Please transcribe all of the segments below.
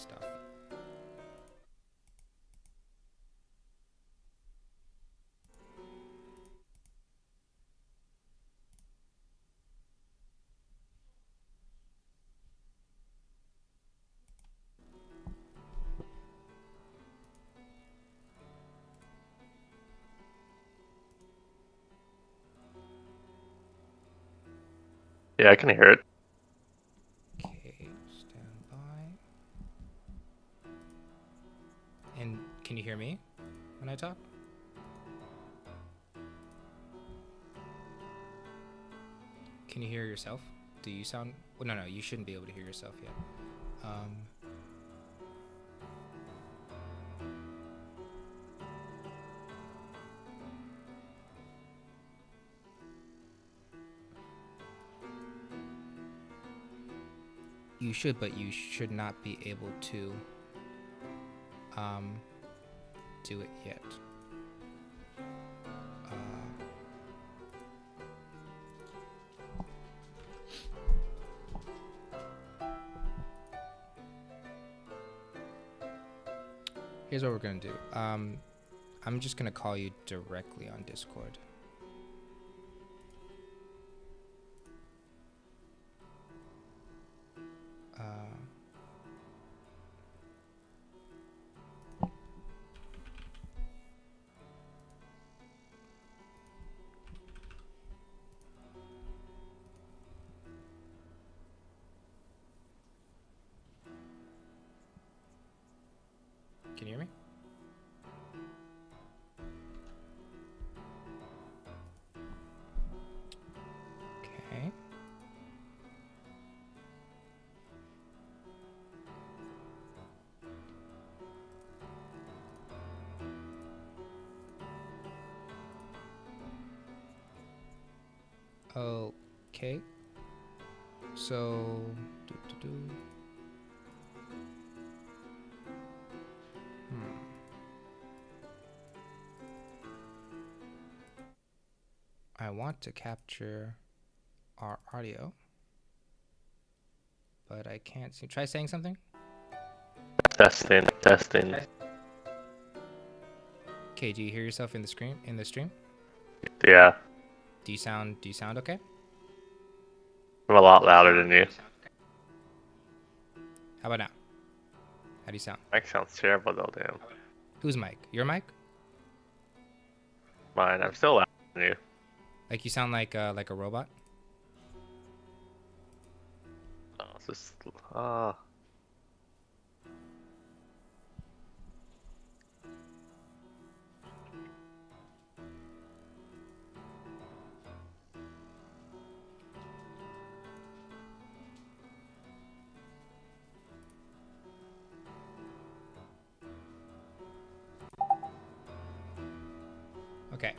stuff. Yeah, I can hear it. Okay, stand by. And can you hear me when I talk? Can you hear yourself? Do you sound... Well, no, you shouldn't be able to hear yourself yet. You should, but you should not be able to do it yet. Here's what we're gonna do. I'm just gonna call you directly on Discord. Can you hear me? Okay. Okay. So, I want to capture our audio, but I can't see. Try saying something. Testing, testing. Okay, do you hear yourself in the screen in the stream? Yeah, Do you sound okay? I'm a lot louder than you. How about now? How do you sound? Mike sounds terrible though, damn. Whose mic? Your mic? Mine, I'm still louder than you. Like you sound like a robot? Oh, it's just, uh, Okay.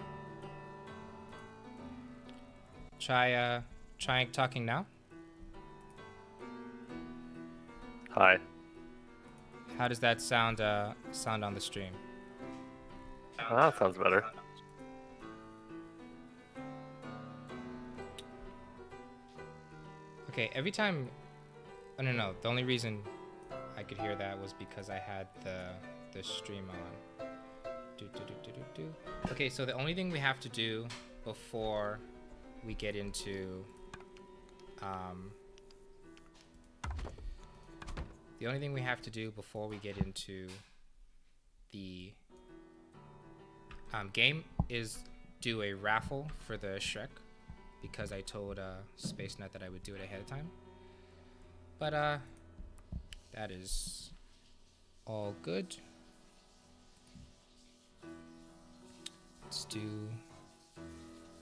Try talking now. hi. How does that sound on the stream? Oh, that sounds better. Okay, every time... Oh, no. The only reason I could hear that was because I had the stream on. Okay, so the only thing we have to do before we get into... the only thing we have to do before we get into the game is do a raffle for the Shrek, because I told Space Nut that I would do it ahead of time. But that is all good. Let's do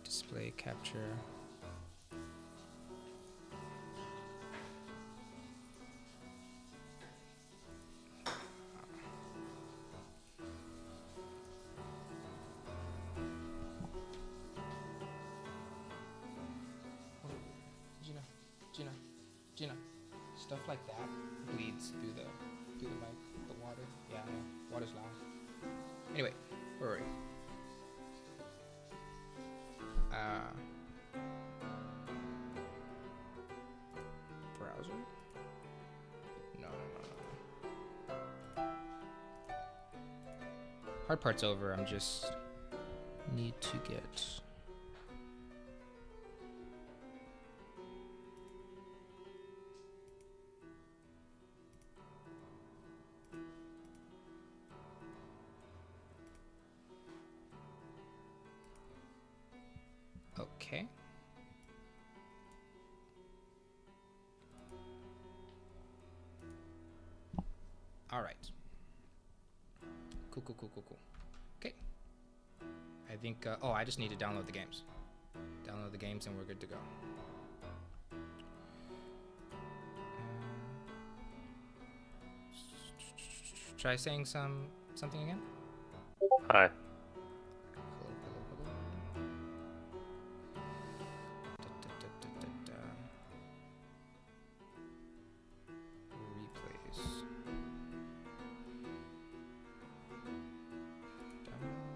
display capture. Gina, stuff like that bleeds through the mic, the water. Yeah, I know. Water's loud. Anyway, where were we? Browser? No. Hard part's over. I'm just need to get. Okay. All right. Cool. Okay. I think. Oh, I just need to download the games. Download the games, and we're good to go. Try saying something again. Hi. Hello. Replays. Download.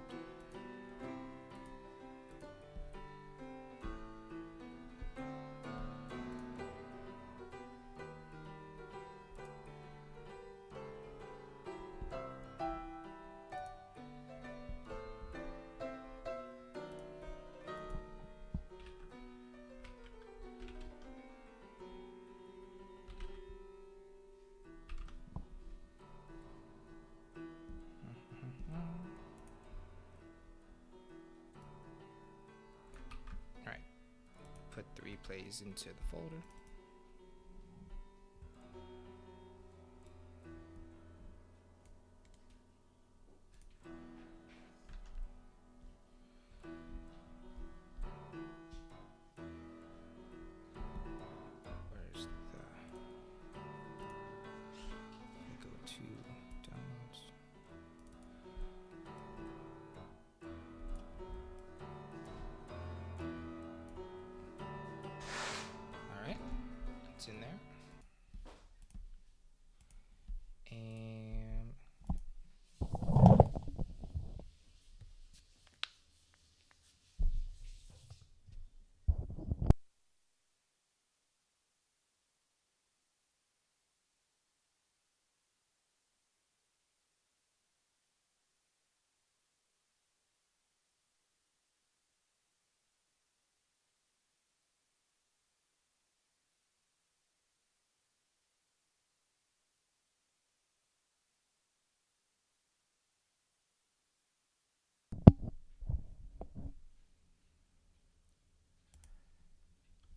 Alright. Put the replays into the folder. Where's the... I go to downloads. Alright, it's in there. And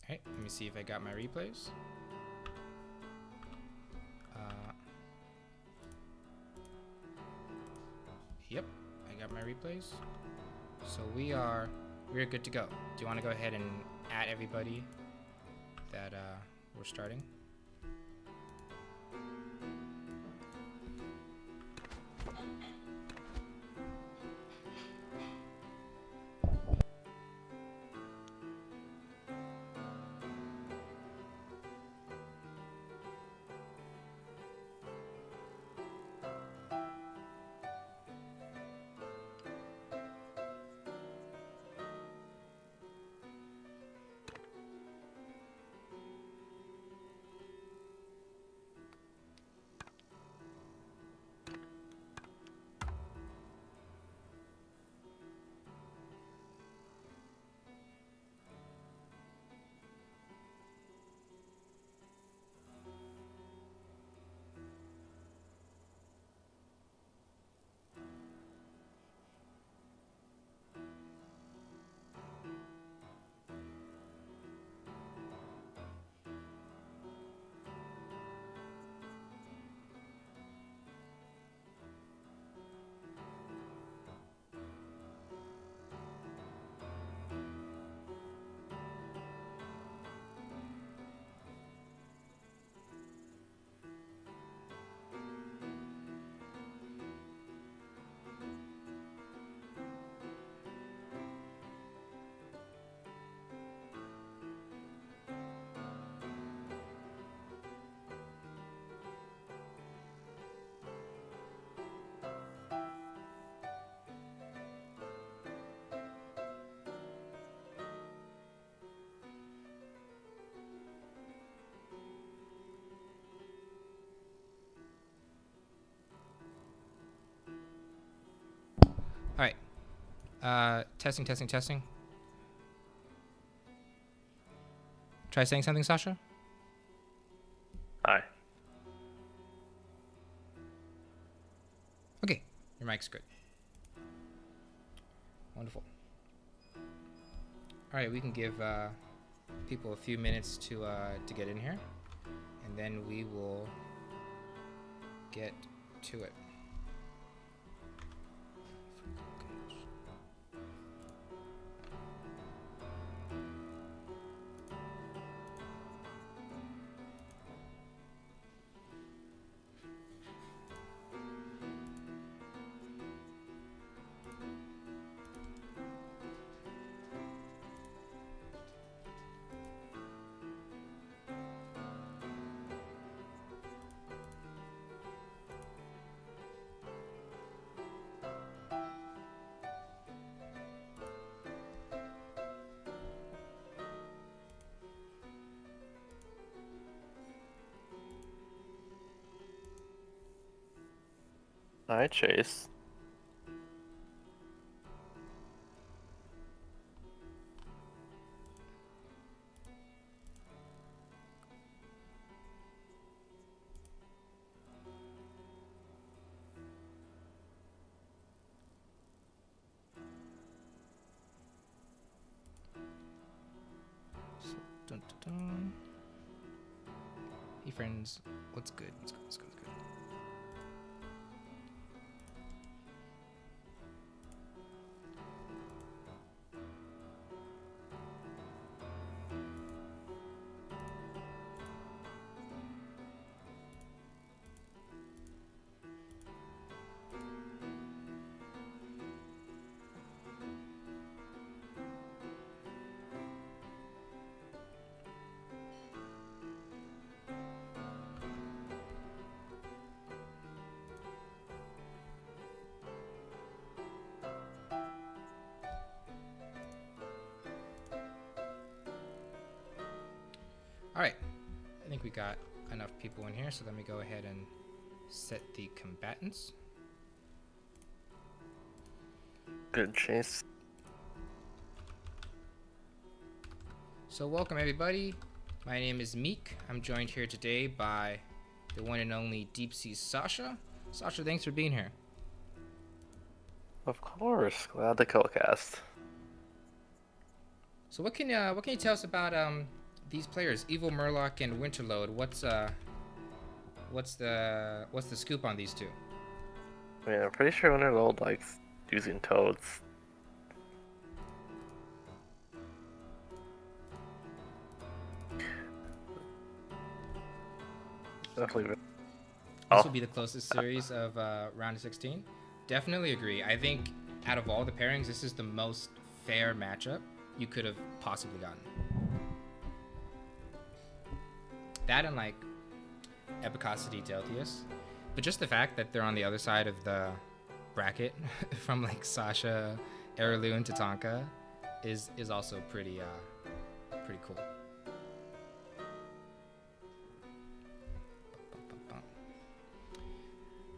alright, let me see if I got my replays. Yep, I got my replays. So we're good to go. Do you want to go ahead and add everybody that we're starting? Testing, testing, testing. Try saying something, Sasha. Hi. Okay, your mic's good. Wonderful. All right, we can give people a few minutes to get in here, and then we will get to it. Hi, Chase. Dun, dun, dun. Hey friends, what's good? What's good? What's good? What's good? All right, I think we got enough people in here, so let me go ahead and set the combatants. Good, Chase. So welcome everybody. My name is Meek. I'm joined here today by the one and only Deep Sea Sasha. Sasha, thanks for being here. Of course. Glad to co-cast. So what can you tell us about these players, EvilMurlock and Winterload? What's the scoop on these two? I mean, I'm pretty sure Winterload likes using toads. Definitely. This will be the closest series of round of 16. Definitely agree. I think out of all the pairings, this is the most fair matchup you could have possibly gotten. That and like Epicosity Deltius. But just the fact that they're on the other side of the bracket from like Sasha, Erilu, and Tatanka is also pretty cool.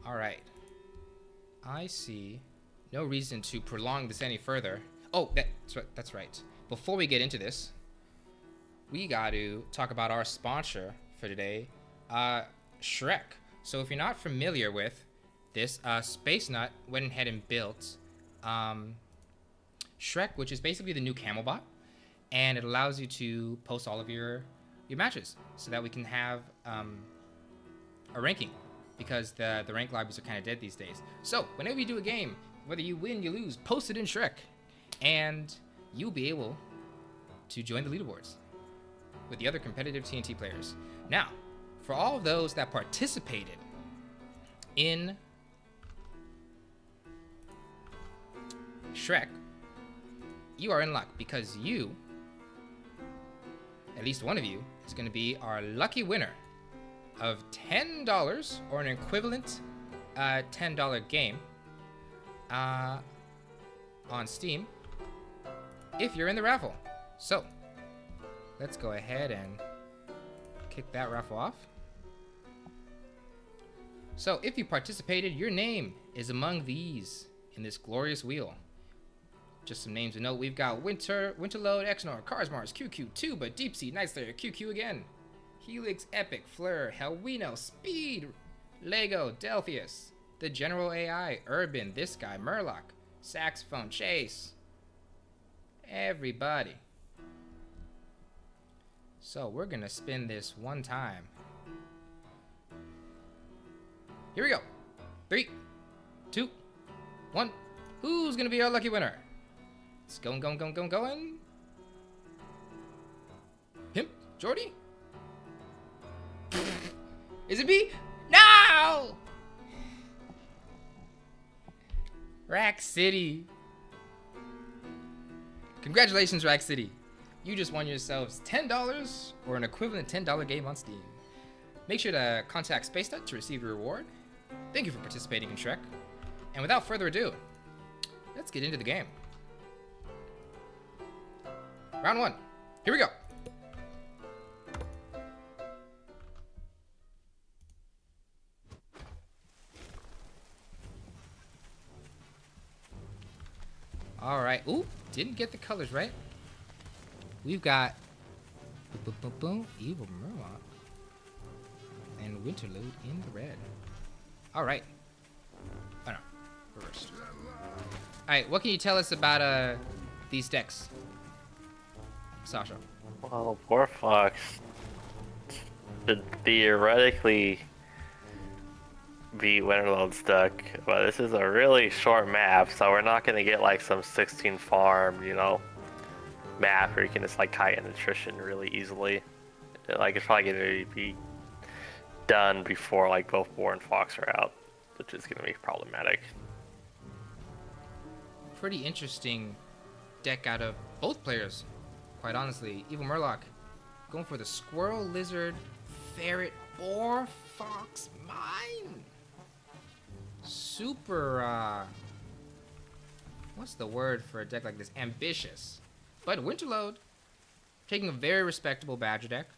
All right. I see no reason to prolong this any further. Oh, that's right. Before we get into this, we got to talk about our sponsor for today, Shrek. So if you're not familiar with this, Space Nut went ahead and built Shrek, which is basically the new Camelbot, and it allows you to post all of your matches so that we can have a ranking, because the rank lobbies are kind of dead these days. So whenever you do a game, whether you win, you lose, post it in Shrek, and you'll be able to join the leaderboards with the other competitive TNT players. Now, for all of those that participated in Shrek, you are in luck, because you, at least one of you, is going to be our lucky winner of $10 or an equivalent $10 game on Steam if you're in the raffle. So let's go ahead and kick that raffle off. So if you participated, your name is among these in this glorious wheel. Just some names to note. We've got Winterload, Exnor, Karsmars, QQ2, but Deep Sea, Nightslayer, QQ again. Helix, Epic, Fleur, Helwino, Speed, Lego, Delphius, the General AI, Urban, this guy, Murlock, Saxophone, Chase. Everybody. So we're gonna spin this one time. Here we go. 3, 2, 1. Who's gonna be our lucky winner? It's going. Him? Jordy? Is it me? No! Rack City. Congratulations, Rack City. You just won yourselves $10 or an equivalent $10 game on Steam. Make sure to contact SpaceNut to receive your reward. Thank you for participating in Shrek. And without further ado, let's get into the game. Round 1. Here we go. All right. Ooh, didn't get the colors right. We've got EvilMurlock and Winterload in the red. All right. Oh no, reversed. All right, what can you tell us about these decks, Sasha? Well, poor Fox should theoretically be Winterload's deck, but this is a really short map, so we're not gonna get like some 16 farm, you know, map where you can just like kite in attrition really easily. Like it's probably gonna be done before like both Boar and Fox are out, which is gonna be problematic. Pretty interesting deck out of both players, quite honestly. EvilMurlock going for the Squirrel, Lizard, Ferret, Boar, Fox, Mine. Super, what's the word for a deck like this? Ambitious. But Winterload taking a very respectable Badger deck.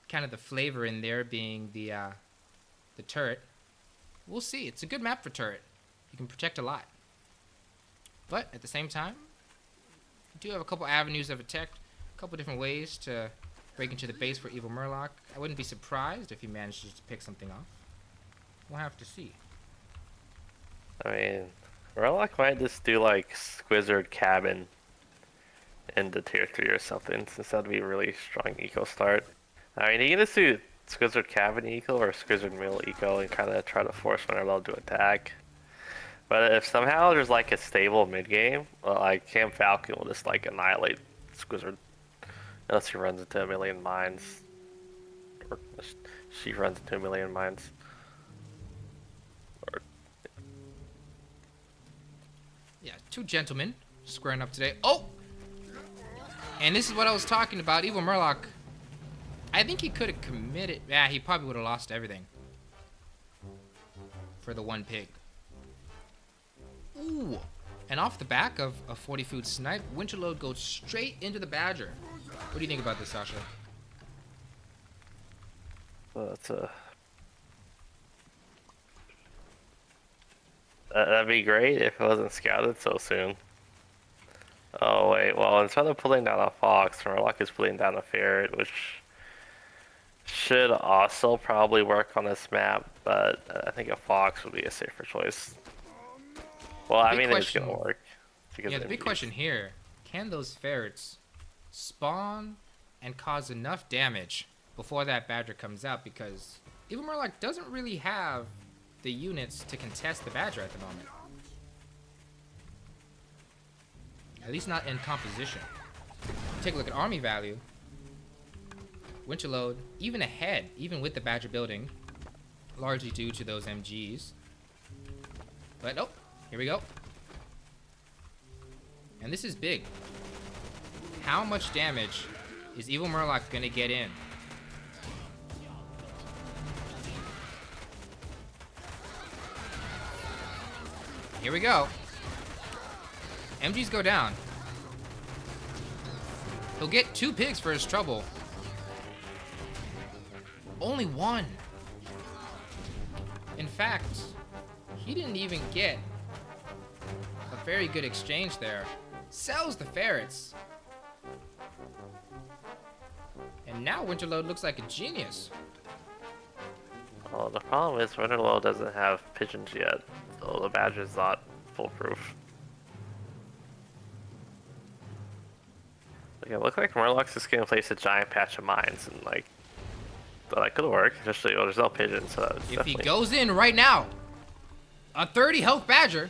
Kind of the flavor in there being the turret. We'll see. It's a good map for turret. You can protect a lot. But at the same time, you do have a couple avenues of attack, a couple different ways to break into the base for EvilMurlock. I wouldn't be surprised if he manages to pick something off. We'll have to see. I mean, Murloc might just do like Squizzard Cabin into tier 3 or something, since that'd be a really strong eco start. I mean, you can just do Squizzard Cabin eco or Squizzard Mill eco and kind of try to force Winterload to attack. But if somehow there's like a stable mid game, like Cam Falcon will just like annihilate Squizzard, unless he runs into a million mines, or she runs into a million mines. Or yeah, two gentlemen squaring up today. Oh, and this is what I was talking about. EvilMurlock, I think he could have committed. Yeah, he probably would have lost everything for the one pig. Ooh, and off the back of a 40 food snipe, Winterload goes straight into the Badger. What do you think about this, Sasha? That'd be great if it wasn't scouted so soon. Oh wait, well instead of pulling down a Fox, Murloc is pulling down a Ferret, which should also probably work on this map, but I think a Fox would be a safer choice. Well, I mean, it's gonna work. Yeah, the big question here, can those Ferrets spawn and cause enough damage before that Badger comes out? Because EvilMurlock doesn't really have the units to contest the Badger at the moment. At least not in composition. Take a look at army value. Winterload, even ahead, even with the Badger building, largely due to those MGs. But nope, here we go. And this is big. How much damage is EvilMurlock gonna get in? Here we go. MGs go down. He'll get 2 pigs for his trouble. Only 1. In fact, he didn't even get a very good exchange there. Sells the ferrets. And now Winterload looks like a genius. Well, the problem is Winterload doesn't have pigeons yet, so the badger's not foolproof. Okay, it looks like Murlock's just gonna place a giant patch of mines, and like that could work. Especially, well, there's no pigeons, so it's If definitely... he goes in right now, a 30 health badger,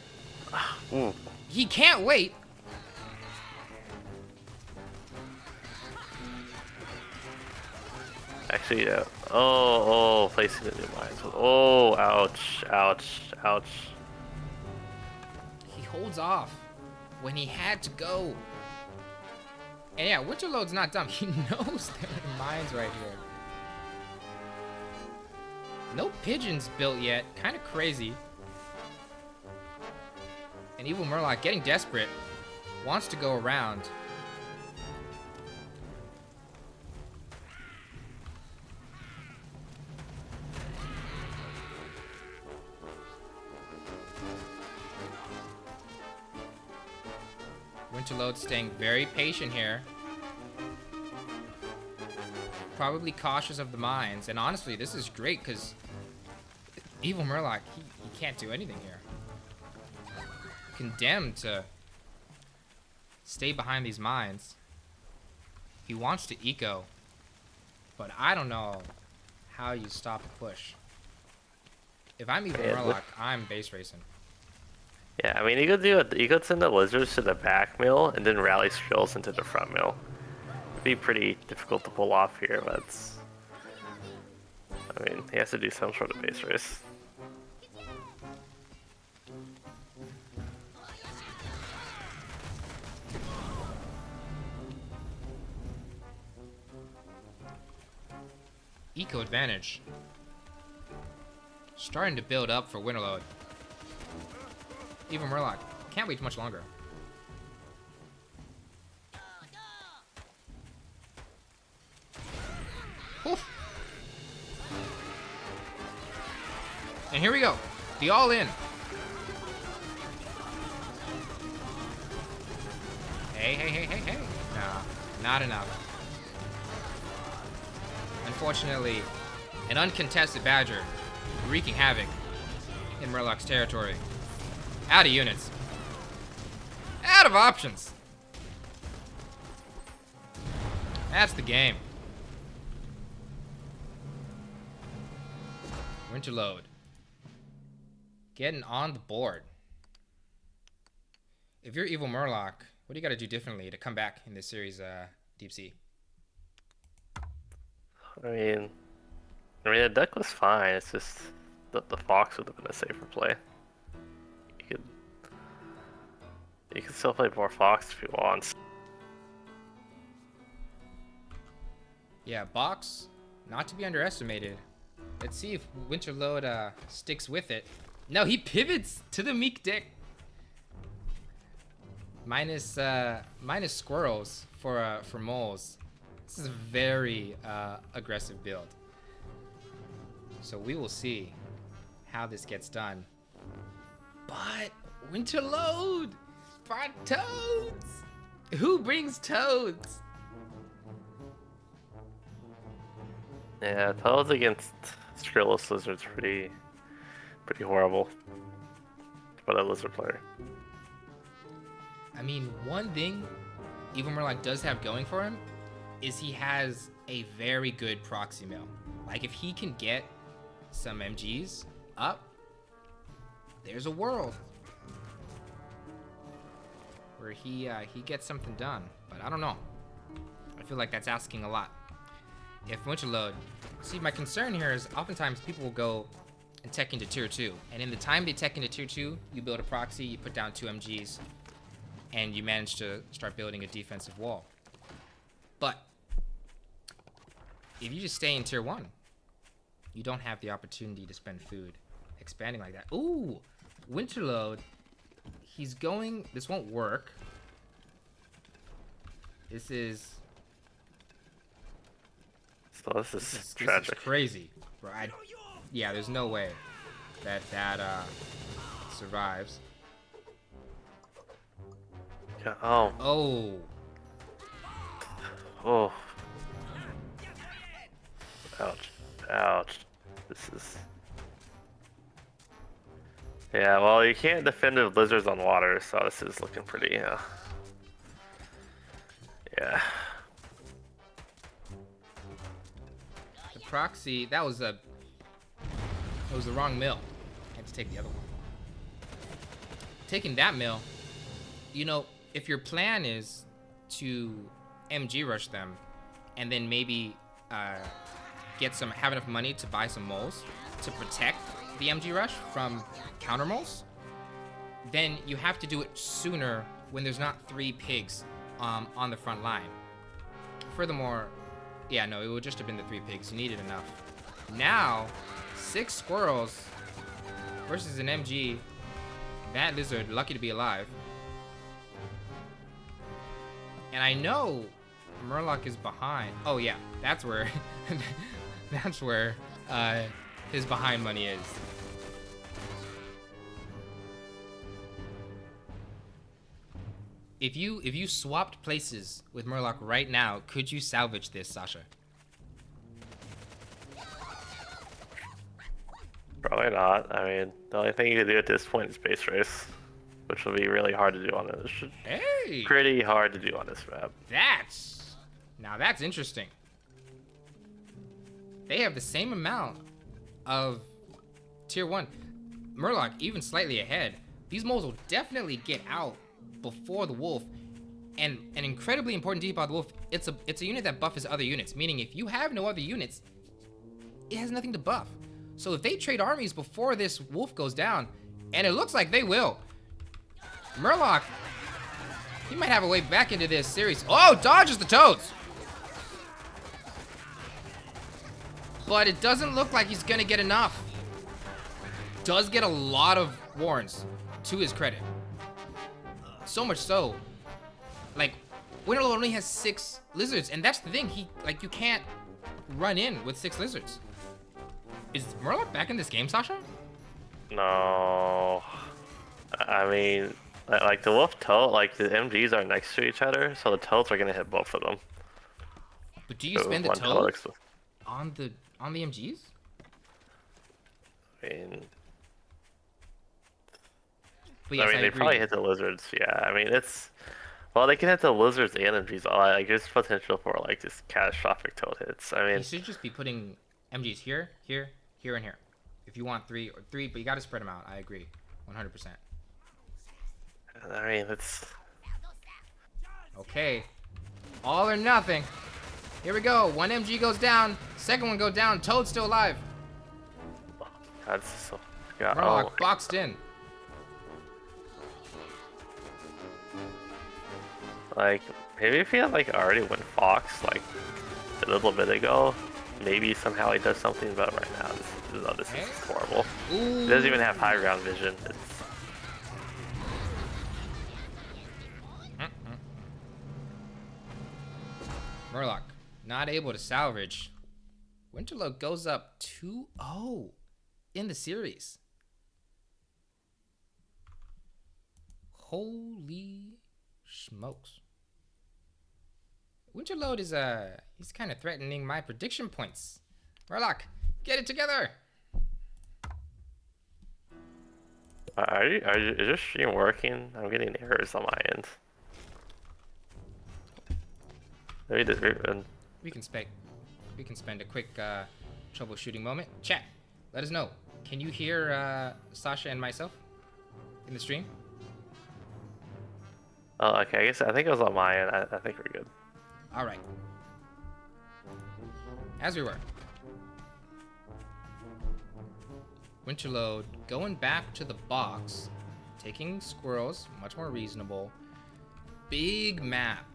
Ooh. he can't wait. Actually, yeah. Oh, placing the new mines. Oh, ouch, ouch, ouch. He holds off when he had to go. And yeah, Winterload's not dumb. He knows there are mines right here. No pigeons built yet. Kind of crazy. And EvilMurlock, getting desperate, wants to go around. Winterload staying very patient here. Probably cautious of the mines. And honestly, this is great because EvilMurlock, he can't do anything here. Condemned to stay behind these mines. He wants to eco, but I don't know how you stop a push. If I'm EvilMurlock, I'm base racing. Yeah, I mean, you could do it. You could send the lizards to the back mill and then rally skills into the front mill. It'd be pretty difficult to pull off here, but it's... I mean, he has to do some sort of base race. Eco advantage. Starting to build up for Winterload. EvilMurlock can't wait much longer. Oof. And here we go. The all in. Hey. Nah, not enough. Unfortunately, an uncontested badger wreaking havoc in Murlock's territory. Out of units. Out of options. That's the game. Winterload. Getting on the board. If you're EvilMurlock, what do you got to do differently to come back in this series, Deep Sea? I mean, the deck was fine. It's just that the fox would have been a safer play. You can still play more fox if you want. Yeah, box, not to be underestimated. Let's see if Winterload sticks with it. No, he pivots to the meek deck. Minus squirrels for moles. This is a very aggressive build. So we will see how this gets done. But Winterload brought toads. Who brings toads? Yeah, toads against Skrillus lizards pretty horrible. But a lizard player. I mean, one thing EvilMurlock does have going for him is he has a very good proxy mill. Like if he can get some MGs up, there's a world where he gets something done. But I don't know. I feel like that's asking a lot. If Winterload, see, my concern here is oftentimes people will go and tech into tier 2, and in the time they tech into tier 2, you build a proxy, you put down 2 MGs, and you manage to start building a defensive wall. But if you just stay in tier 1, you don't have the opportunity to spend food expanding like that. Ooh, Winterload, he's going, this won't work. This is tragic. This is crazy. Right? Yeah, there's no way that survives. God. Oh. Oh. Oh. Ouch. Ouch. This is... Yeah, well, you can't defend with lizards on water, so this is looking pretty, yeah. The proxy, that was the wrong mill. I had to take the other one. Taking that mill, you know, if your plan is to MG rush them and then maybe have enough money to buy some moles to protect the MG rush from counter moles, then you have to do it sooner when there's not 3 pigs on the front line. Furthermore, yeah, no, it would just have been the 3 pigs. You needed enough. Now, 6 squirrels versus an MG. That lizard, lucky to be alive. And I know Murlock is behind. Oh yeah, that's where that's where his behind money is. If you swapped places with Murlock right now, could you salvage this, Sasha? Probably not. I mean, the only thing you can do at this point is Space Race, which will be really hard to do on this. Hey! Pretty hard to do on this map. Now that's interesting. They have the same amount of tier 1. Murlock even slightly ahead. These moles will definitely get out before the wolf. And an incredibly important deep about the wolf, it's a unit that buffs other units, meaning if you have no other units, it has nothing to buff. So if they trade armies before this wolf goes down, and it looks like they will, Murlock, he might have a way back into this series. Oh, dodges the toads! But it doesn't look like he's gonna get enough. Does get a lot of warns, to his credit. So much so, like, Winterload only has 6 lizards, and that's the thing, you can't run in with 6 lizards. Is Murlock back in this game, Sasha? No. I mean, like the wolf toad, like the MGs are next to each other, so the toads are gonna hit both of them. But do you spend the toads on the MGs? I mean, but yes, they probably hit the lizards. Yeah, I mean well, they can hit the lizards and MGs. Like there's potential for like just catastrophic toad hits. I mean, you should just be putting MGs here, here, here, and here. If you want 3, but you gotta spread them out. I agree, 100%. I mean, it's okay. All or nothing. Here we go. 1 MG goes down. Second one goes down. Toad's still alive. That's so. God, Murlock boxed in. Like maybe if he had like already went Fox like a little bit ago, maybe somehow he does something. But right now, this is horrible. Ooh. He doesn't even have high ground vision. It's... Murlock not able to salvage. Winterload goes up 2-0 in the series. Holy smokes. Winterload is he's kind of threatening my prediction points. Murlock, get it together. Is your stream working? I'm getting errors on my end. We can spend a quick troubleshooting moment. Chat, let us know. Can you hear Sasha and myself in the stream? Oh, okay. I think it was on my end. I think we're good. All right. As we were. Winterload going back to the box, taking squirrels, much more reasonable. Big map.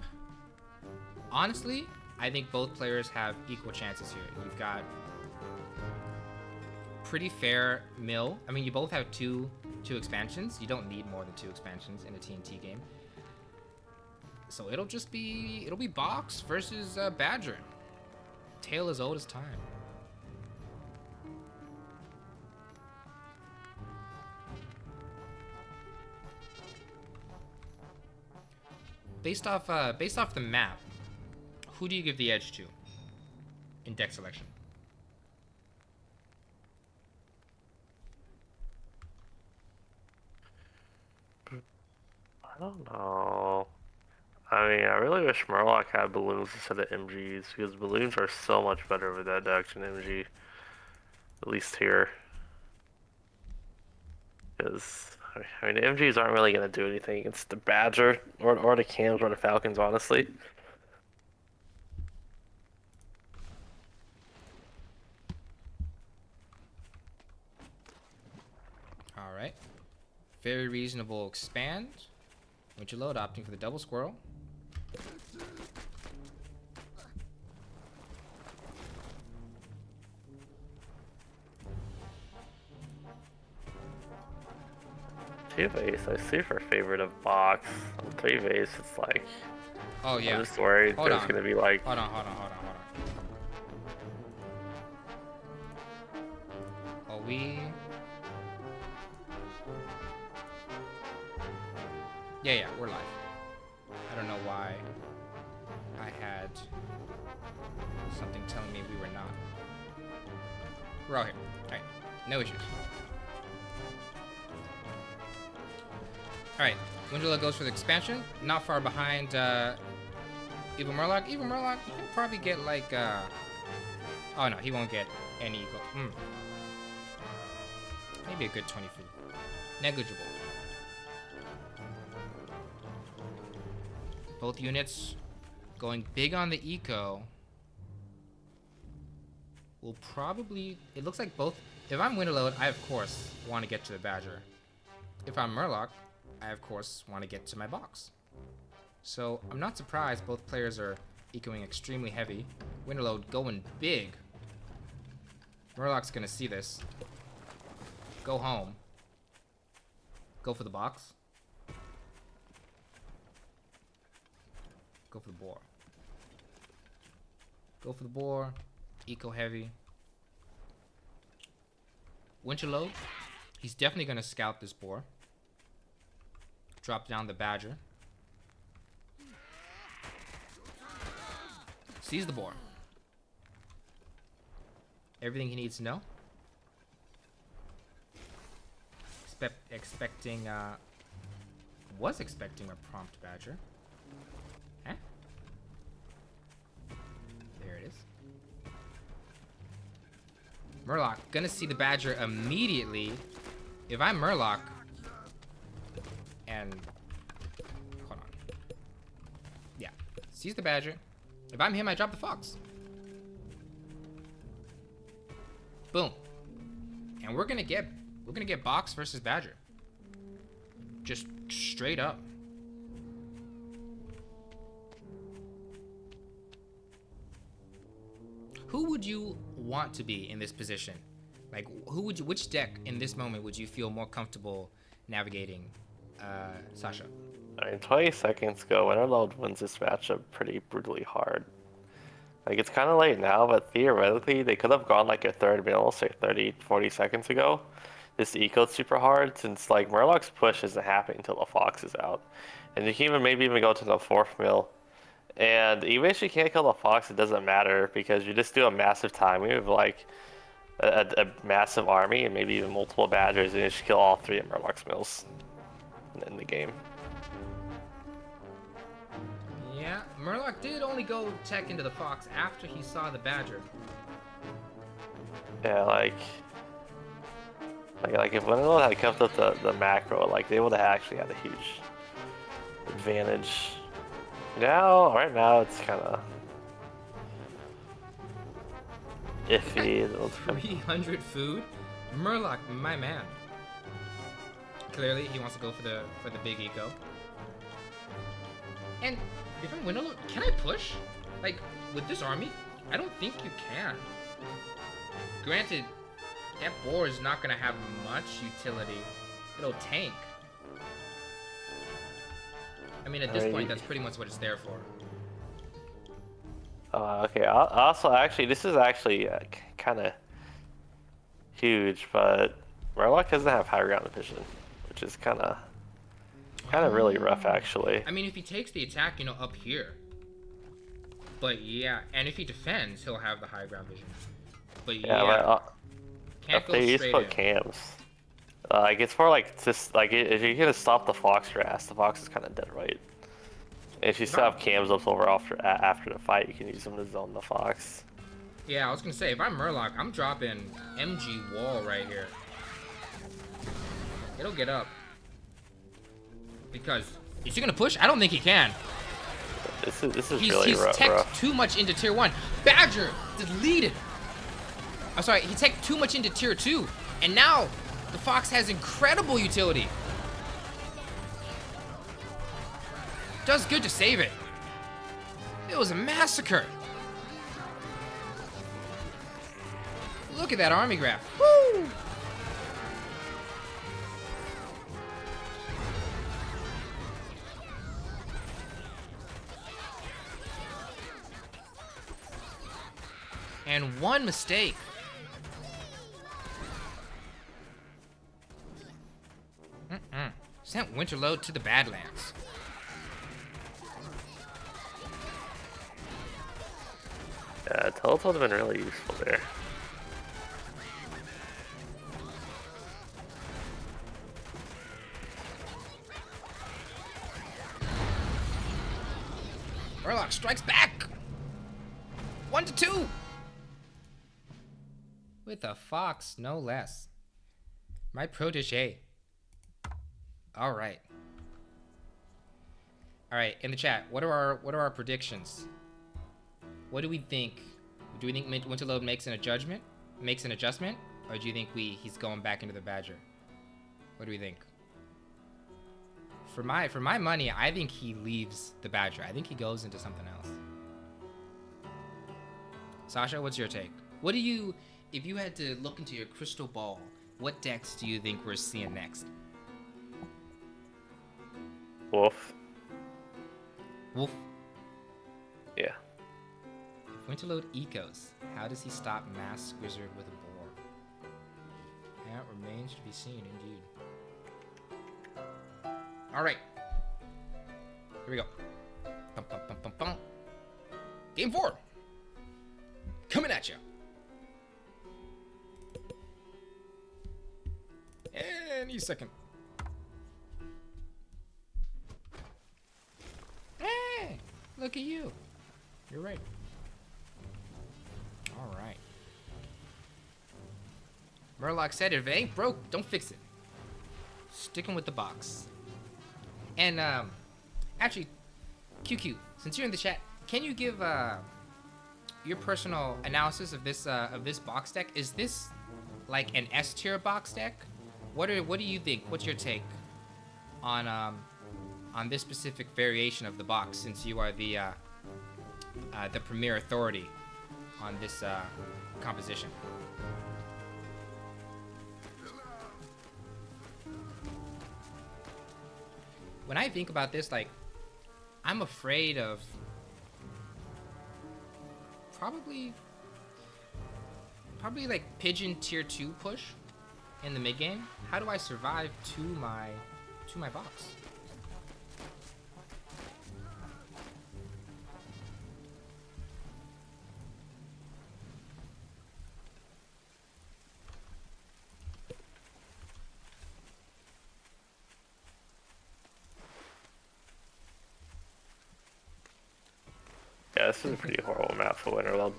Honestly, I think both players have equal chances here. You've got pretty fair mill. I mean, you both have two expansions. You don't need more than 2 expansions in a TNT game. So it'll be box versus badger. Tale as old as time. based off the map, who do you give the edge to in deck selection? I don't know. I mean, I really wish Murloc had balloons instead of MGs because balloons are so much better with that deck than MG. At least here. Because, I mean, the MGs aren't really going to do anything against the Badger or the Cams or the Falcons, honestly. Alright. Very reasonable expand. Winterload opting for the double squirrel. Two base, I super favorite of box. On three base, it's like. Oh yeah. I'm just worried Hold there's on. gonna be like. Hold on. Are we? Yeah, we're live. I don't know why I had something telling me we were not. We're all here. Alright, no issues. Alright, Winterload goes for the expansion. Not far behind EvilMurlock. EvilMurlock, he can probably get like oh no, he won't get any equal. Maybe a good 20 food. Negligible. Both units going big on the eco. Will probably, it looks like both. If I'm Winterload, I of course want to get to the Badger. If I'm Murloc, I of course want to get to my box. So I'm not surprised both players are ecoing extremely heavy. Winterload going big. Murloc's gonna see this. Go home. Go for the box. Go for the boar. Go for the boar. Eco heavy. Winterload. He's definitely gonna scout this boar. Drop down the Badger. Sees the boar. Everything he needs to know. Was expecting a prompt Badger. Huh? There it is. Murloc, gonna see the Badger immediately. If I'm Murloc, and hold on. Yeah, sees the Badger. If I'm him, I drop the Fox. Boom. And we're gonna get Box versus Badger. Just straight up. Who would you want to be in this position? Like, which deck in this moment would you feel more comfortable navigating, Sasha? I mean, 20 seconds ago, Winterload wins this matchup pretty brutally hard. Like, it's kind of late now, but theoretically, they could have gone like a third mill, say 30, 40 seconds ago. This eco's super hard, since like Murloc's push isn't happening until the Fox is out. And you can maybe even go to the fourth mill. And even if you can't kill the Fox, it doesn't matter, because you just do a massive timing of like a massive army and maybe even multiple Badgers, and you just kill all three of Murloc's mills in the game. Yeah, Murloc did only go tech into the Fox after he saw the Badger. Yeah, like if Winterload had kept up the macro, like they would have actually had a huge advantage. Right now it's kind of iffy. 300 food? Murloc, my man. Clearly, he wants to go for the big eco. And if I'm Winterload, can I push? Like, with this army, I don't think you can. Granted, that boar is not gonna have much utility. It'll tank. I mean, at this point, that's pretty much what it's there for. Okay. Also, actually, this is actually kind of huge, but Murloc doesn't have high ground vision, which is kind of kind of really rough, actually. I mean, if he takes the attack, you know, up here. But yeah, and if he defends, he'll have the high ground vision. But Yeah, yeah, but can't if go they just straight put in. cams, like it's more like just like if you're gonna stop the fox your ass, the fox is kind of dead right. If you still have cams up over after the fight, you can use them to zone the fox. Yeah, I was gonna say, if I'm Murloc, I'm dropping MG wall right here. It'll get up. Because, is he gonna push? I don't think he can. This is He's really rough. teched too much into tier 1. Badger deleted. I'm sorry, he teched too much into tier 2. And now, the fox has incredible utility. Does good to save it. It was a massacre. Look at that army graph. Woo! And one mistake. Sent Winterload to the Badlands. Yeah, Teleport would have been really useful there. Murloc strikes back. 1 to 2. With a fox, no less. My protege. All right. All right, in the chat, what are our predictions? What do we think? Do we think Winterload makes an adjustment, or do you think he's going back into the Badger? What do we think? For my money, I think he leaves the Badger. I think he goes into something else. Sasha, what's your take? What do you, if you had to look into your crystal ball, what decks do you think we're seeing next? Wolf. Wolf. Yeah. If Winterload ecos, how does he stop Mass Wizard with a boar? That remains to be seen, indeed. Alright. Here we go. Bum, bum, bum, bum, bum. Game 4. Coming at you. Any second. Hey, look at you. You're right. All right. Murloc said, if it ain't broke, don't fix it. Sticking with the box. And, actually, QQ, since you're in the chat, can you give, your personal analysis of this box deck? Is this like an S tier box deck? What do you think? What's your take on this specific variation of the box, since you are the premier authority on this composition? When I think about this, like, I'm afraid of probably like pigeon tier 2 push in the mid game. How do I survive to my box? Yeah, this is a pretty horrible map for Winterload.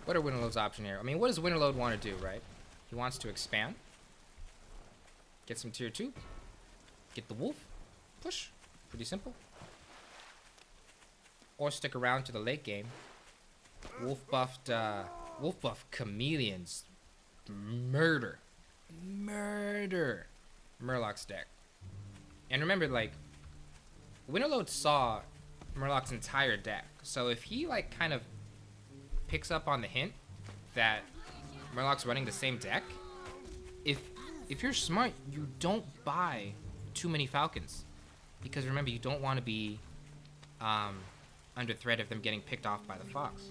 What are Winterload's options here? I mean, what does Winterload want to do, right? He wants to expand. Get some tier 2. Get the wolf. Push. Pretty simple. Or stick around to the late game. Wolf buff chameleons. Murder. Murloc's deck. And remember, like, Winterload saw Murloc's entire deck. So if he, like, kind of picks up on the hint that Murloc's running the same deck, if you're smart, you don't buy too many Falcons. Because remember, you don't want to be under threat of them getting picked off by the Fox.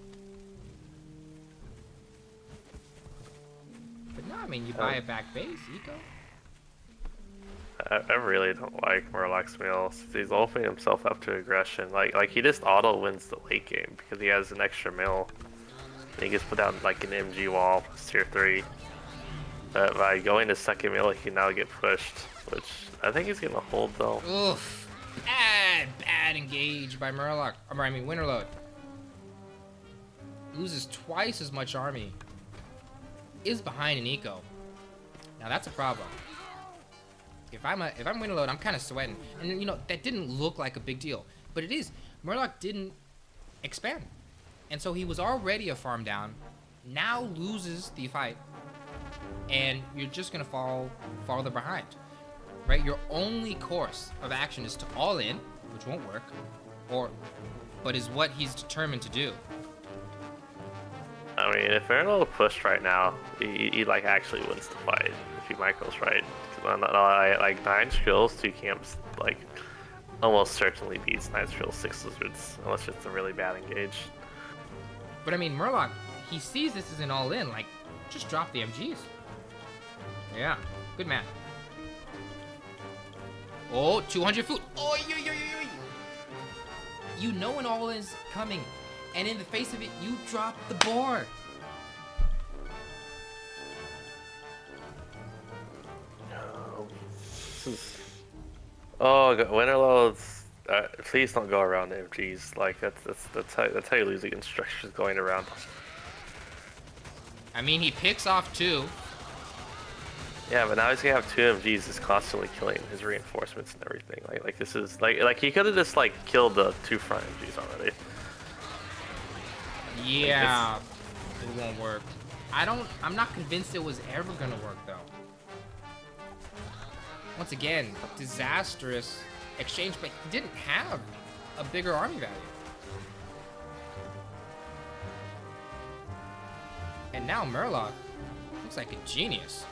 But no, I mean, you buy a back base, eco. I really don't like Murlock's meal. He's opening himself up to aggression. Like he just auto wins the late game because he has an extra mill. And he gets put down like an MG wall tier 3. But by going to second mill, he can now get pushed, which I think he's gonna hold though. Oof. Bad engage by Murlock. I mean, Winterload. Loses twice as much army. Is behind an eco. Now that's a problem. If I'm Winterload, I'm kind of sweating. And you know, that didn't look like a big deal, but it is. Murlock didn't expand. And so he was already a farm down, now loses the fight, and you're just gonna fall farther behind. Right? Your only course of action is to all in, which won't work, but is what he's determined to do. I mean, if Winterload pushed right now, he like actually wins the fight if he micros right. Like 9 skills, 2 camps, like almost certainly beats 9 skills, 6 lizards, unless it's a really bad engage. But I mean, Murlock, he sees this as an all-in, like, just drop the MGs. Yeah, good man. Oh, 200 food. Oh, you know an all-in is coming, and in the face of it, you drop the board. Oh, Winterloads, please don't go around MGs. Like that's how you lose against structures going around. I mean, he picks off 2. Yeah, but now he's gonna have 2 MGs just constantly killing his reinforcements and everything. Like this is like he could have just like killed the 2 front MGs already. Yeah, it won't work. I'm not convinced it was ever gonna work though. Once again, disastrous exchange, but he didn't have a bigger army value. And now Murlock looks like a genius.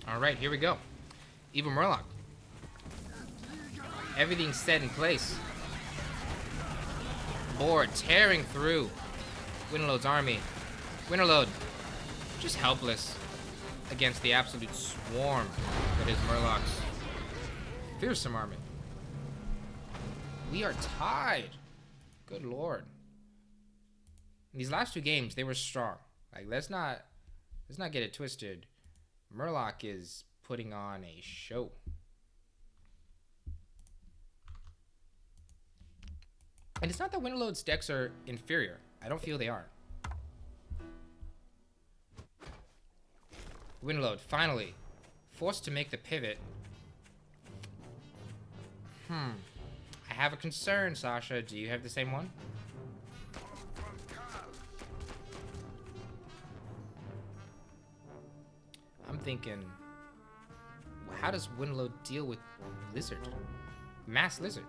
All right, here we go. EvilMurlock. Everything's set in place. Board tearing through Winterload's army. Winterload, just helpless against the absolute swarm that is Murlock's fearsome army. We are tied. Good lord. In these last 2 games, they were strong. Like, let's not get it twisted. Murlock is putting on a show. And it's not that Winterload's decks are inferior. I don't feel they are. Winterload, finally, forced to make the pivot. I have a concern, Sasha. Do you have the same one? I'm thinking, how does Winterload deal with Lizard? Mass Lizard.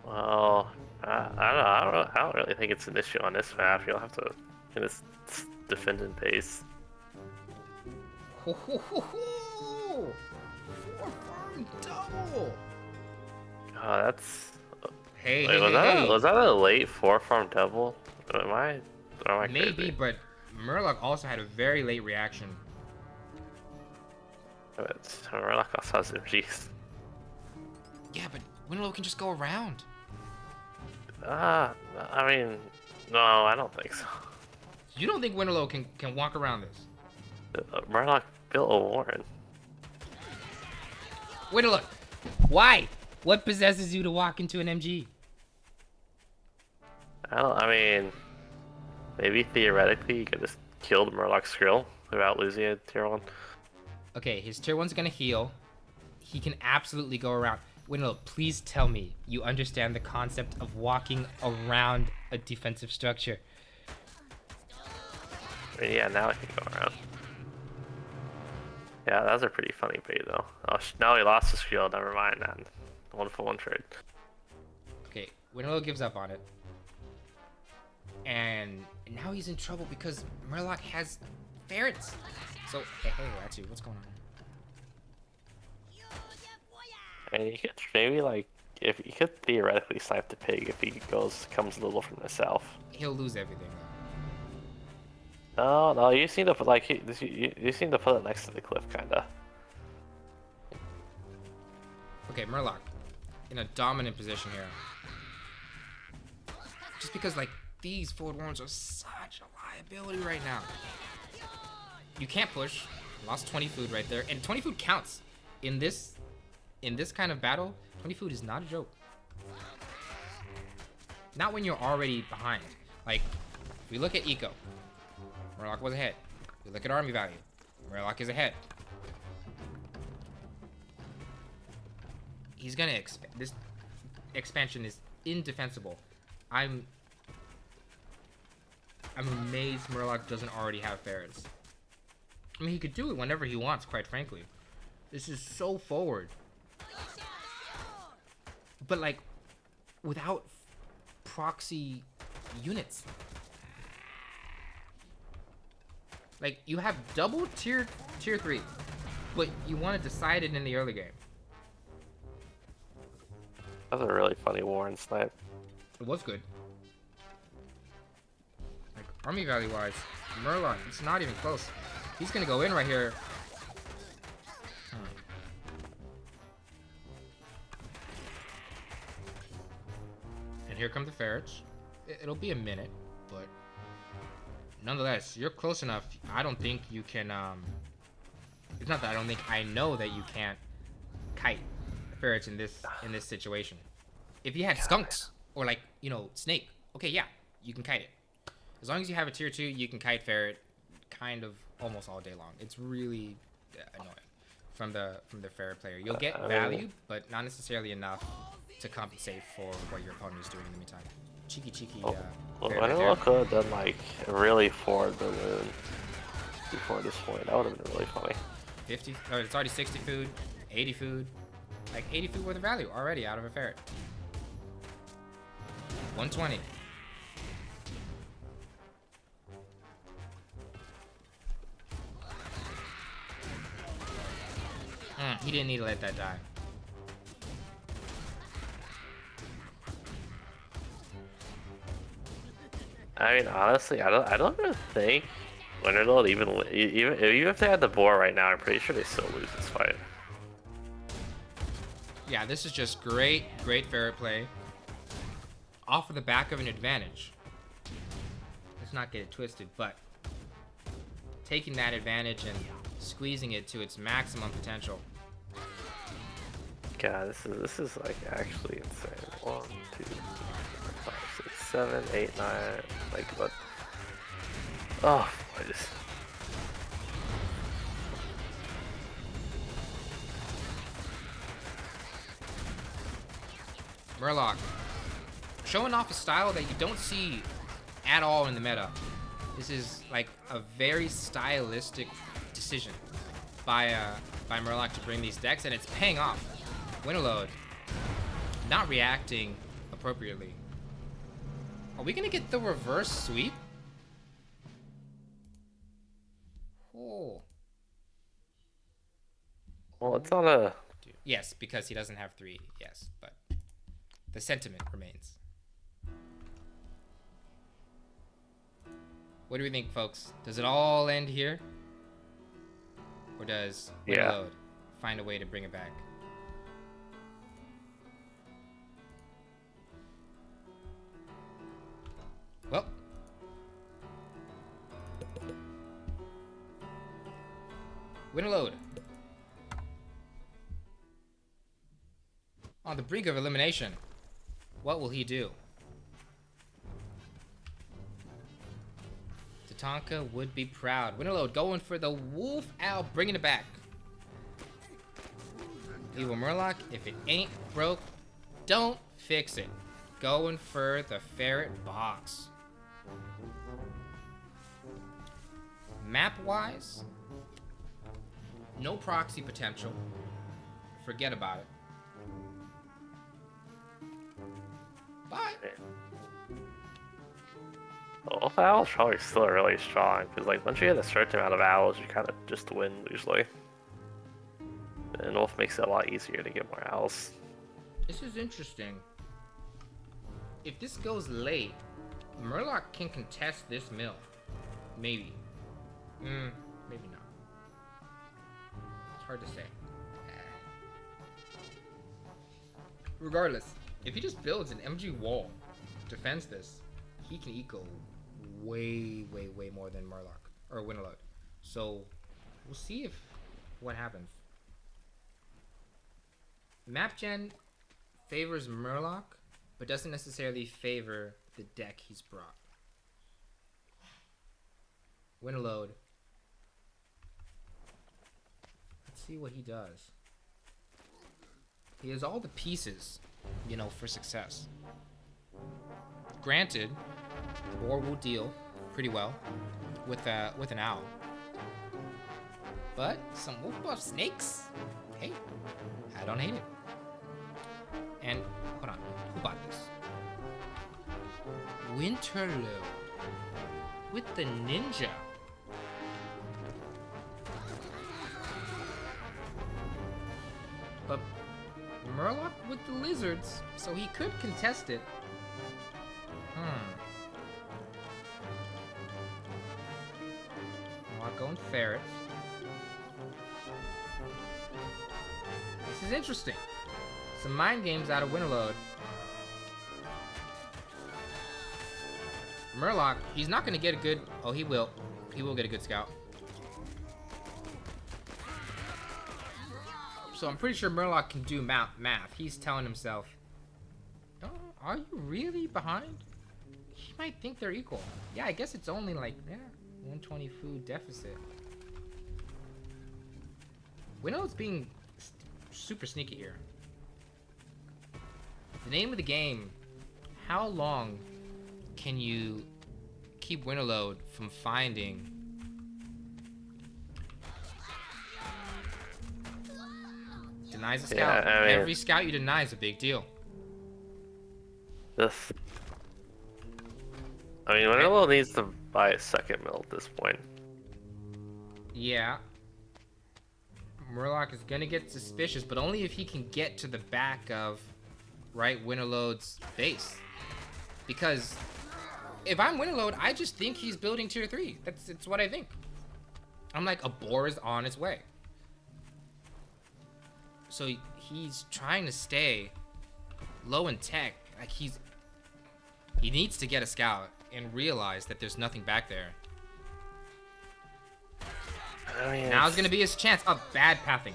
Well, I don't really think it's an issue on this map. You'll have to just defend in pace. Ho, ho, ho, ho! 4 farm double! Oh, that's... Hey, Wait, was that a late 4 farm double? Am I maybe, crazy? but Murlock also had a very late reaction. But Murlock also has MGs. Yeah, but Winterload can just go around. I mean, no, I don't think so. You don't think Winterload can walk around this? Murlock built a warren. Winterload, why? What possesses you to walk into an MG? I mean, maybe theoretically you could just kill the Murloc Skrill without losing a tier 1. Okay, his tier 1's gonna heal. He can absolutely go around. Winterload, please tell me you understand the concept of walking around a defensive structure. I mean, yeah, now I can go around. Yeah, that was a pretty funny bait though. Oh, now he lost his Skrill. Never mind, man. 1-for-1 trade. Okay, Winterload gives up on it. And now he's in trouble because Murloc has ferrets. So, hey, Ratsu, what's going on? I mean, you could maybe like, if you could theoretically snipe the pig if he comes a little from the south. He'll lose everything. No, you seem to put like you seem to put it next to the cliff, kinda. Okay, Murloc, in a dominant position here. Just because like these forward warns are such a liability right now. You can't push. Lost 20 food right there, and 20 food counts in this kind of battle. 20 food is not a joke. Not when you're already behind. Like, if we look at eco, Murloc was ahead. We look at army value, Murloc is ahead. He's gonna expand. This expansion is indefensible. I'm amazed Murloc doesn't already have ferrets. I mean, he could do it whenever he wants, quite frankly. This is so forward. But like, without proxy units. Like, you have double tier 3, but you want to decide it in the early game. That was a really funny Warren snipe. It was good. Like, army value wise, Murloc, it's not even close. He's gonna go in right here. And here come the ferrets. It'll be a minute, but nonetheless, you're close enough. I don't think you can, it's not that I don't think, I know that you can't kite ferrets in this situation. If you had skunks or like, you know, snake, okay, yeah, you can kite it. As long as you have a tier 2, you can kite ferret kind of almost all day long. It's really annoying from the ferret player. You'll get value, but not necessarily enough to compensate for what your opponent is doing in the meantime. Cheeky. Well, Winterload could have done like a really forward balloon before this point. That would have been really funny. 50, or it's already 60 food, 80 food, like 80 food worth of value already out of a ferret. 120. He didn't need to let that die. I mean, honestly, I don't even think Winterload even if they had the boar right now, I'm pretty sure they still lose this fight. Yeah, this is just great ferret play. Off of the back of an advantage. Let's not get it twisted, but taking that advantage and squeezing it to its maximum potential. God, this is like actually insane. 1, 2, 3, 4, 5, 6, 7, 8, 9. Like what? Oh, I just. Murloc, showing off a style that you don't see at all in the meta. This is like a very stylistic decision by Murloc to bring these decks, and it's paying off. Winterload not reacting appropriately. Are we gonna get the reverse sweep? Oh. Well, it's not a. Yes, because he doesn't have 3. Yes, but the sentiment remains. What do we think, folks? Does it all end here? Or does Winterload find a way to bring it back? Well. Winterload. On on the brink of elimination. What will he do? Tatanka would be proud. Winterload going for the Wolf Owl, bringing it back. EvilMurlock, if it ain't broke, don't fix it. Going for the Ferret box. Map-wise, no proxy potential. Forget about it. Bye. Well, owl's probably still really strong, because like once you hit a certain amount of owls, you kind of just win usually. And Wolf makes it a lot easier to get more owls. This is interesting. If this goes late, Murlock can contest this mill. Maybe. Maybe not. It's hard to say. Regardless, if he just builds an MG wall, defends this, he can eco way more than Murlock or Winterload. So we'll see what happens. Map gen favors Murlock, but doesn't necessarily favor the deck he's brought. Winterload. Let's see what he does. He has all the pieces, you know, for success. Granted, the board will deal pretty well with an owl. But some wolf buff snakes, hey, I don't hate it. And hold on, who bought this? Winterload with the ninja. But Murlock with the lizards, so he could contest it. Murlock going ferrets. This is interesting. Some mind games out of Winterload. Murlock, he's not going to get a good... Oh, he will. He will get a good scout. So I'm pretty sure Murlock can do math. He's telling himself, oh, are you really behind? He might think they're equal. Yeah, I guess it's only like, 120 food deficit. Winterload's being super sneaky here. The name of the game, how long can you keep Winterload from finding denies a scout? Yeah, I mean, every scout you deny is a big deal. Winterload needs to buy a second mill at this point. Yeah. Murlock is gonna get suspicious, but only if he can get to the back of Winterload's base. Because if I'm Winterload, I just think he's building tier 3. It's what I think. I'm like, a boar is on its way. So he's trying to stay low in tech. Like he needs to get a scout and realize that there's nothing back there. Now's gonna be his chance. Oh, bad pathing.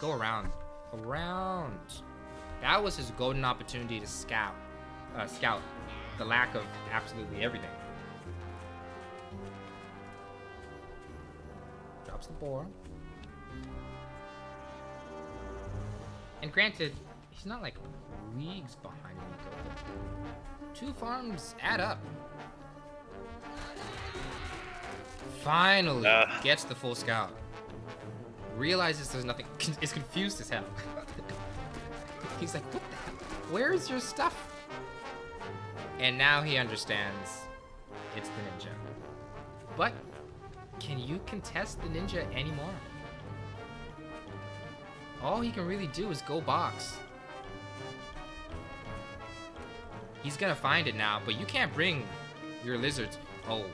Go around. That was his golden opportunity to scout the lack of absolutely everything. Drops the boar. And granted, he's not like leagues behind Nico, but 2 farms add up. Finally gets the full scout. Realizes there's nothing. Is confused as hell. He's like, what the hell? Where's your stuff? And now he understands it's the ninja. But can you contest the ninja anymore? All he can really do is go box. He's gonna find it now, but you can't bring your lizards. Oh,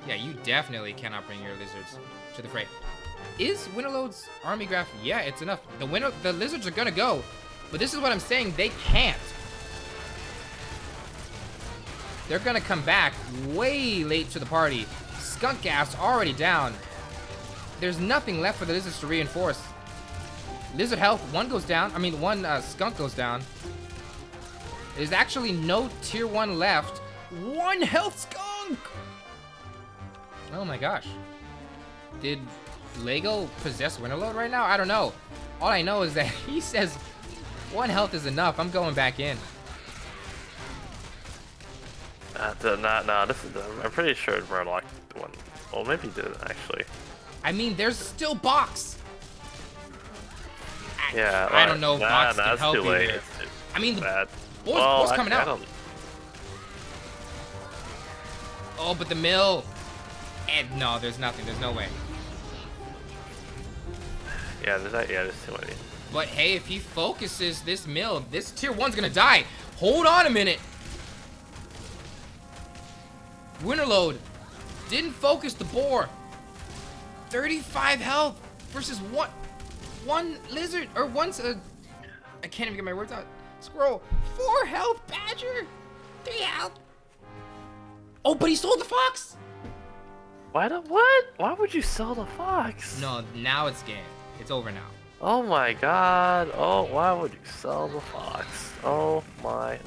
yeah, you definitely cannot bring your lizards to the fray. Is Winterload's army graph? Yeah, it's enough. The lizards are gonna go, but this is what I'm saying. They can't. They're gonna come back way late to the party. Skunk gas already down. There's nothing left for the lizards to reinforce. Lizard health, one goes down. I mean, one skunk goes down. There's actually no tier 1 left. 1 health skunk! Oh my gosh. Did Lego possess Winterload right now? I don't know. All I know is that he says 1 health is enough. I'm going back in. No, this is I'm pretty sure Murlock won. Well, maybe he didn't actually. I mean, there's still box. Yeah, I don't know if box can help too late. either. I mean, bad. Boar's coming out. Oh, but the mill. And no, there's nothing. There's no way. Yeah, there's too many. But hey, if he focuses this mill, this tier 1's gonna die. Hold on a minute. Winterload didn't focus the boar. 35 health versus one lizard or I can't even get my words out. Squirrel. 4 health badger. 3 health. Oh, but he sold the fox. What? Why would you sell the fox? No, now it's game. It's over now. Oh my god. Oh, why would you sell the fox? Oh my lord.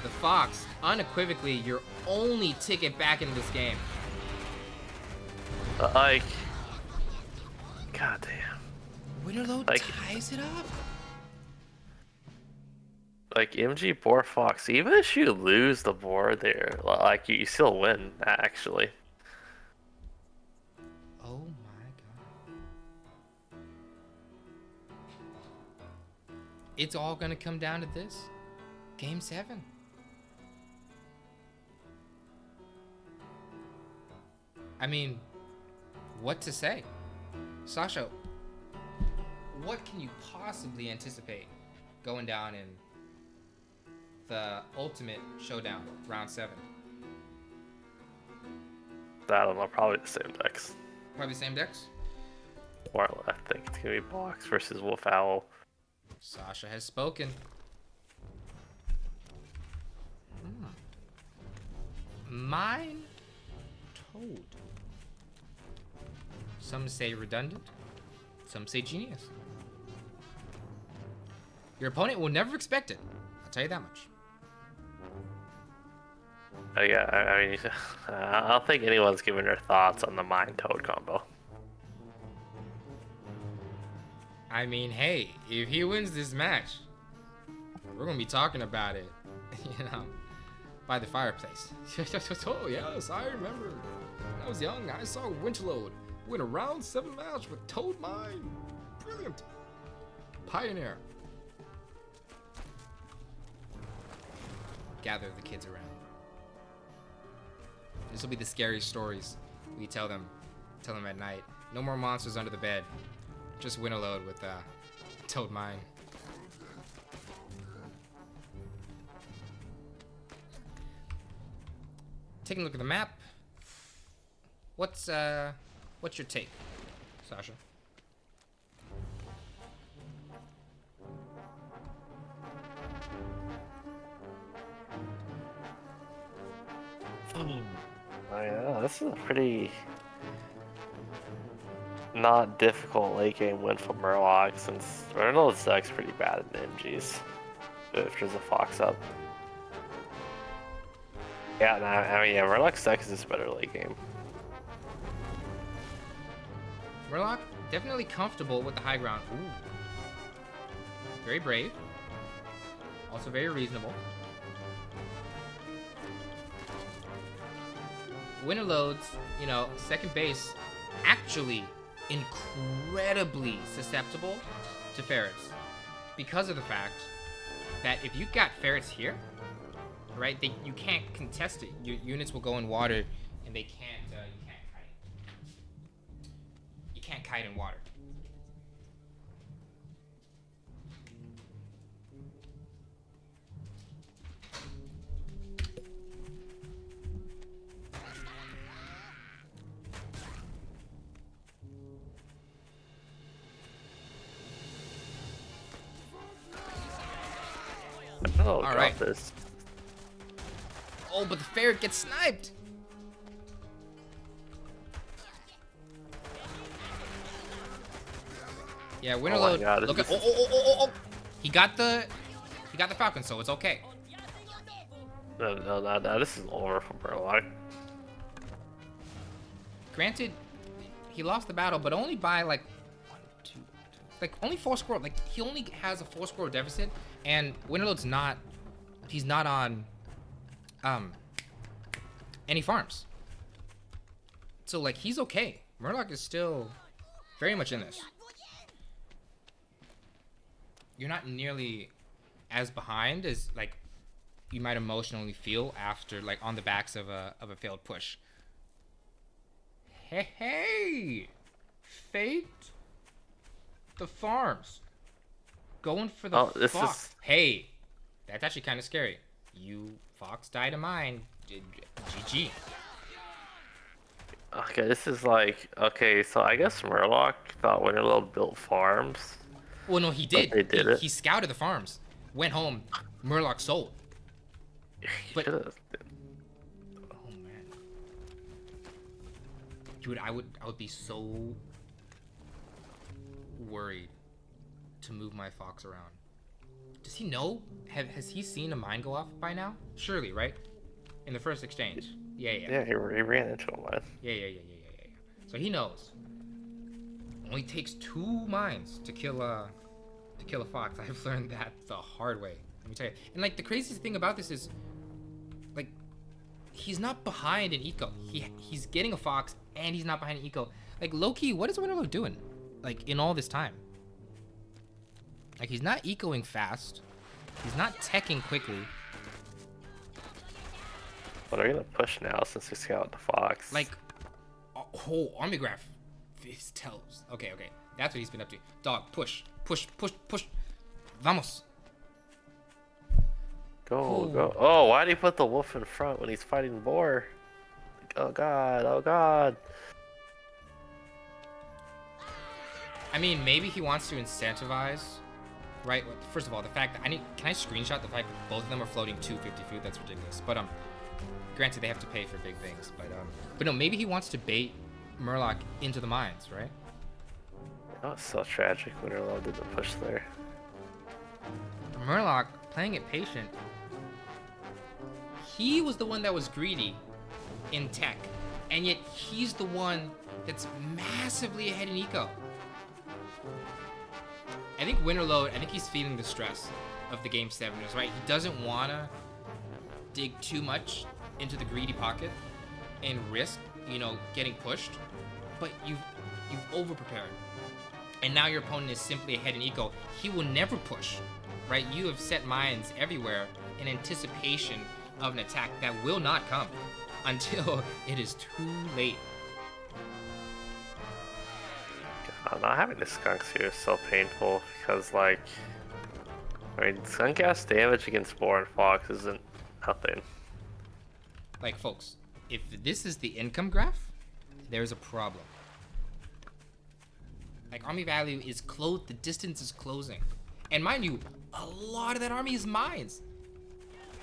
The fox, unequivocally, your only ticket back into this game. Like, goddamn. Winterload ties it up. Like MG boar fox, even if you lose the boar there, like you still win actually. Oh my god. It's all gonna come down to this. Game 7. I mean, what to say? Sasha, what can you possibly anticipate going down in the ultimate showdown, round 7? I don't know, probably the same decks. Probably the same decks? Or I think it's gonna be Box versus Wolf Owl. Sasha has spoken. Mine Toad. Some say redundant, some say genius. Your opponent will never expect it. I'll tell you that much. Yeah, I mean, I don't think anyone's given their thoughts on the Mine Toad combo. I mean, hey, if he wins this match, we're gonna be talking about it, you know, by the fireplace. Oh yes, I remember. When I was young, I saw Winterload win a round 7 match with Toad Mine. Brilliant. Pioneer. Gather the kids around. This will be the scariest stories we tell them at night. No more monsters under the bed. Just Winterload with Toad Mine. Taking a look at the map. What's your take, Sasha? I know, this is a pretty not difficult late game win for Murlock since Winterload's deck's pretty bad in MGs. If there's a Fox up. Yeah, no, I mean, yeah, Murlock's deck is just better late game. Murlock, definitely comfortable with the high ground. Ooh. Very brave. Also very reasonable. Winterload's, you know, second base, actually incredibly susceptible to ferrets. Because of the fact that if you got ferrets here, right, you can't contest it. Your units will go in water and they can't, you can't kite. You can't kite in water. Oh, all right. This. Oh, but the ferret gets sniped. Yeah, Oh my Winterload. God, Look at this oh. He got the Falcon, so it's okay. No, this is over for Murloc. Granted, he lost the battle, but only by like only 4 score. Like he only has a 4 score deficit, and Winterload's not. He's not on any farms. So like he's okay. Murloc is still very much in this. You're not nearly as behind as like you might emotionally feel after like on the backs of a failed push. Hey, Fate, the farms, going for the fox. Hey, that's actually kind of scary. You fox died to mine. GG. Okay, this is like okay. So I guess Murloc thought Winterload built farms. Well, no, he did. They did it. He scouted the farms, went home, Murloc sold. But oh man, dude, I would be so worried to move my fox around. Does he know? Has he seen a mine go off by now? Surely, right? In the first exchange. Yeah. Yeah, he ran into a mine. Yeah. So he knows. Only takes 2 mines to kill a fox. I've learned that the hard way. Let me tell you. And like the craziest thing about this is, like, he's not behind in eco. He's getting a fox and he's not behind in eco. Like low key, what is Winterload doing? Like in all this time. Like he's not ecoing fast. He's not teching quickly. But are you gonna push now since we scout the fox? Like, whole army graph. This tells. Okay. That's what he's been up to. Dog, push. Vamos. Go. Oh, why did he put the wolf in front when he's fighting boar? Oh god. I mean, maybe he wants to incentivize, right? First of all, the fact that can I screenshot the fact that both of them are floating 250 food? That's ridiculous. But granted they have to pay for big things. But no, maybe he wants to bait Murloc into the mines, right? Oh, it's so tragic when Winterload didn't push there. Murloc playing it patient. He was the one that was greedy in tech, and yet he's the one that's massively ahead in eco. I think Winterload, he's feeling the stress of the game 7ers, right? He doesn't want to dig too much into the greedy pocket and risk, getting pushed, but you've over-prepared. And now your opponent is simply ahead in eco. He will never push, right? You have set mines everywhere in anticipation of an attack that will not come until it is too late. God, not having the skunks here is so painful because, like, skunk gas damage against boar and fox isn't nothing. Like, folks, if this is the income graph, there's a problem. Like, army value is closed, the distance is closing. And mind you, a lot of that army is mines.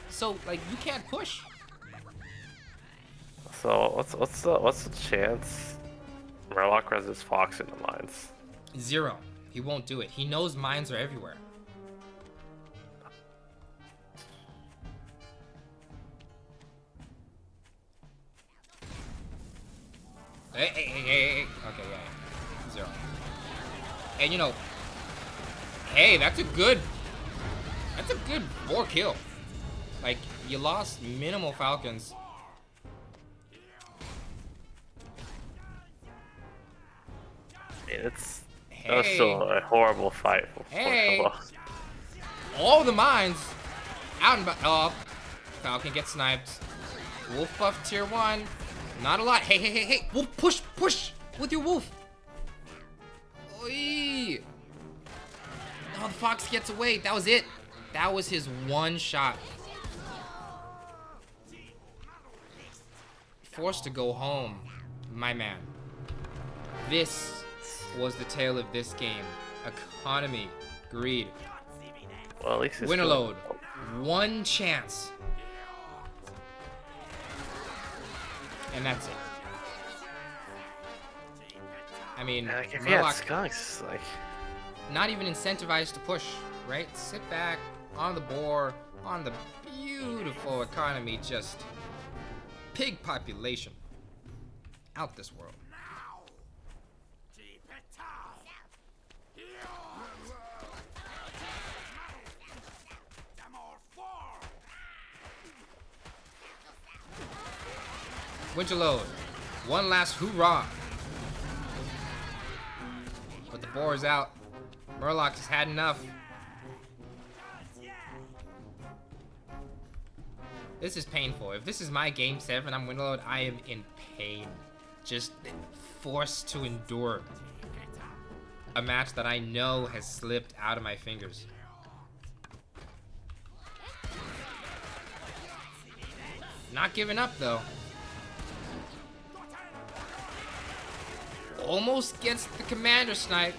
So, like, you can't push. So, what's the chance Murloc runs his fox in the mines? 0. He won't do it. He knows mines are everywhere. Hey. Okay, yeah. 0. And hey, that's a good 4 kill. Like, you lost minimal falcons. That was still a horrible fight. Hey. All the mines out and up. Falcon gets sniped. Wolf buff tier 1. Not a lot. Hey. Wolf, push with your wolf. Oy. Oh, the fox gets away. That was it. That was his one shot. Forced to go home, my man. This was the tale of this game. Economy, greed. Well, at least it's Winterload, one chance. And that's it. I mean, if you had skunks, like... not even incentivized to push, right? Sit back on the board, on the beautiful economy, just pig population. Out this world. Winterload. One last hoorah. But the boar's out. Murlock has had enough. This is painful. If this is my game 7, I'm Winterload, I am in pain. Just forced to endure a match that I know has slipped out of my fingers. Not giving up though. Almost gets the commander snipe.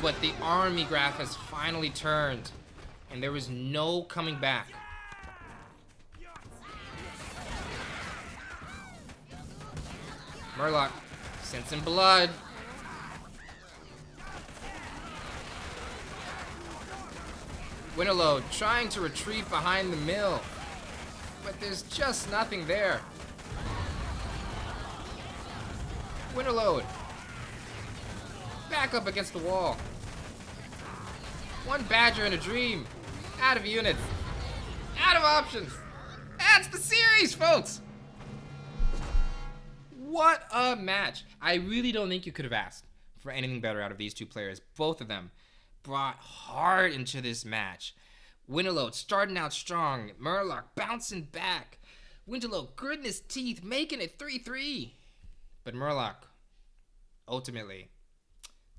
But the army graph has finally turned, and there is no coming back. Murlock, sensing blood. Winterload trying to retreat behind the mill, but there's just nothing there. Winterload back up against the wall. One badger in a dream. Out of units. Out of options. That's the series, folks. What a match. I really don't think you could have asked for anything better out of these two players. Both of them brought heart into this match. Winterload starting out strong. Murlock bouncing back. Winterload gritting his teeth, making it 3-3. But Murlock ultimately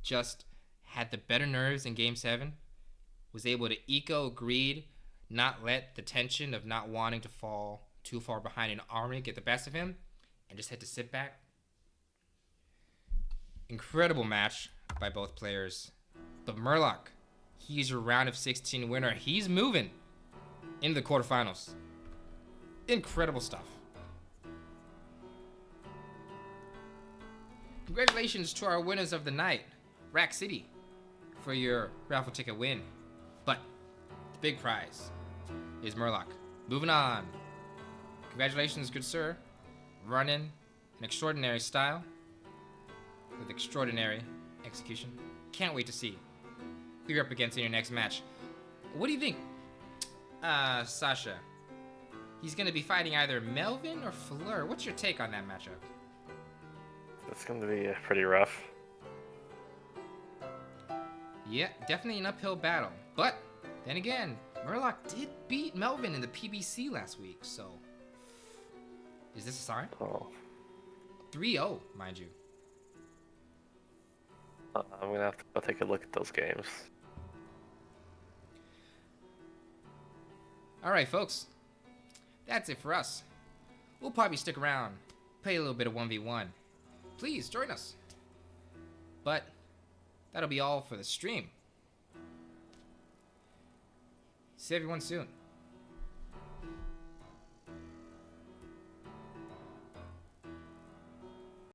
just had the better nerves in Game 7. Was able to eco greed, not let the tension of not wanting to fall too far behind an army get the best of him, and just had to sit back. Incredible match by both players. But Murlock, he's your round of 16 winner. He's moving into the quarterfinals. Incredible stuff. Congratulations to our winners of the night, Rack City, for your raffle ticket win. But the big prize is Murlock. Moving on. Congratulations, good sir. Running an extraordinary style with extraordinary execution. Can't wait to see who you're up against in your next match. What do you think, Sasha? He's going to be fighting either Melvin or Fleur. What's your take on that matchup? It's going to be pretty rough. Yeah, definitely an uphill battle. But then again, Murlock did beat Melvin in the PBC last week, so is this a sign? Oh. 3-0, mind you. I'm going to have to go take a look at those games. Alright, folks. That's it for us. We'll probably stick around, play a little bit of 1v1. Please join us. But that'll be all for the stream. See everyone soon.